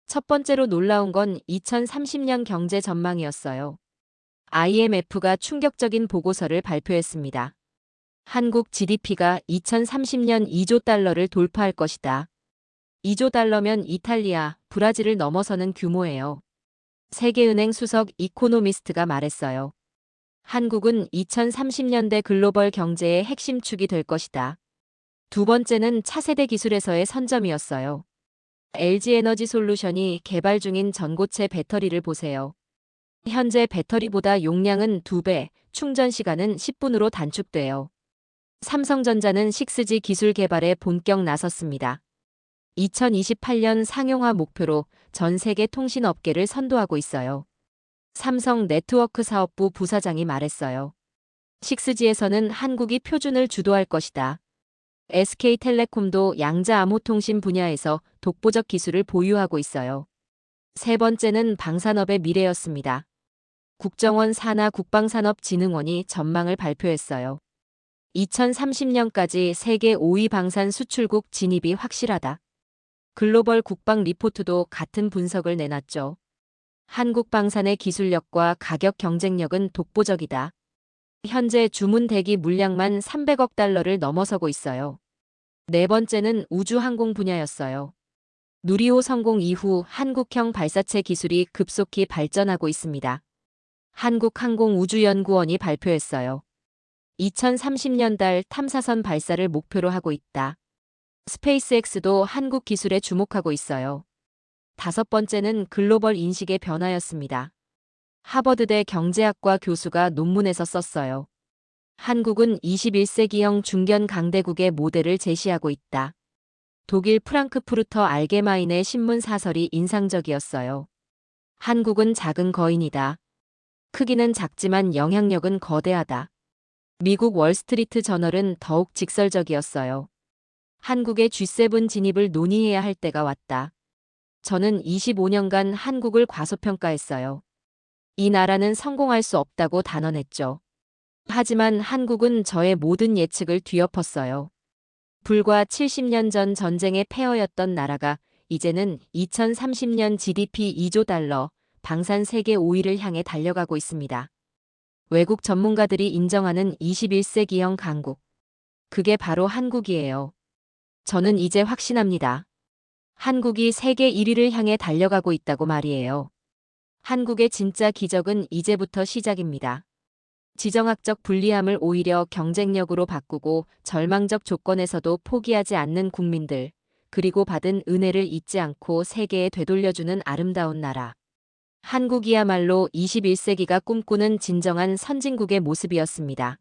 첫 번째로 놀라운 건 2030년 경제 전망이었어요. IMF가 충격적인 보고서를 발표했습니다. 한국 GDP가 2030년 2조 달러를 돌파할 것이다. 2조 달러면 이탈리아, 브라질을 넘어서는 규모예요. 세계은행 수석 이코노미스트가 말했어요. 한국은 2030년대 글로벌 경제의 핵심 축이 될 것이다. 두 번째는 차세대 기술에서의 선점이었어요. LG에너지솔루션이 개발 중인 전고체 배터리를 보세요. 현재 배터리보다 용량은 2배, 충전 시간은 10분으로 단축돼요. 삼성전자는 6G 기술 개발에 본격 나섰습니다. 2028년 상용화 목표로 전 세계 통신업계를 선도하고 있어요. 삼성 네트워크 사업부 부사장이 말했어요. 6G에서는 한국이 표준을 주도할 것이다. SK텔레콤도 양자 암호통신 분야에서 독보적 기술을 보유하고 있어요. 세 번째는 방산업의 미래였습니다. 국정원 산하 국방산업진흥원이 전망을 발표했어요. 2030년까지 세계 5위 방산 수출국 진입이 확실하다. 글로벌 국방 리포트도 같은 분석을 내놨죠. 한국 방산의 기술력과 가격 경쟁력은 독보적이다. 현재 주문 대기 물량만 300억 달러를 넘어서고 있어요. 네 번째는 우주항공 분야였어요. 누리호 성공 이후 한국형 발사체 기술이 급속히 발전하고 있습니다. 한국항공우주연구원이 발표했어요. 2030년 달 탐사선 발사를 목표로 하고 있다. 스페이스X도 한국 기술에 주목하고 있어요. 다섯 번째는 글로벌 인식의 변화였습니다. 하버드대 경제학과 교수가 논문에서 썼어요. 한국은 21세기형 중견 강대국의 모델을 제시하고 있다. 독일 프랑크푸르터 알게마인의 신문 사설이 인상적이었어요. 한국은 작은 거인이다. 크기는 작지만 영향력은 거대하다. 미국 월스트리트 저널은 더욱 직설적이었어요. 한국의 G7 진입을 논의해야 할 때가 왔다. 저는 25년간 한국을 과소평가했어요. 이 나라는 성공할 수 없다고 단언했죠. 하지만 한국은 저의 모든 예측을 뒤엎었어요. 불과 70년 전 전쟁의 폐허였던 나라가 이제는 2030년 GDP 2조 달러, 방산 세계 5위를 향해 달려가고 있습니다. 외국 전문가들이 인정하는 21세기형 강국. 그게 바로 한국이에요. 저는 이제 확신합니다. 한국이 세계 1위를 향해 달려가고 있다고 말이에요. 한국의 진짜 기적은 이제부터 시작입니다. 지정학적 불리함을 오히려 경쟁력으로 바꾸고 절망적 조건에서도 포기하지 않는 국민들, 그리고 받은 은혜를 잊지 않고 세계에 되돌려주는 아름다운 나라. 한국이야말로 21세기가 꿈꾸는 진정한 선진국의 모습이었습니다.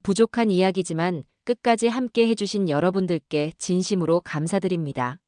부족한 이야기지만 끝까지 함께 해주신 여러분들께 진심으로 감사드립니다.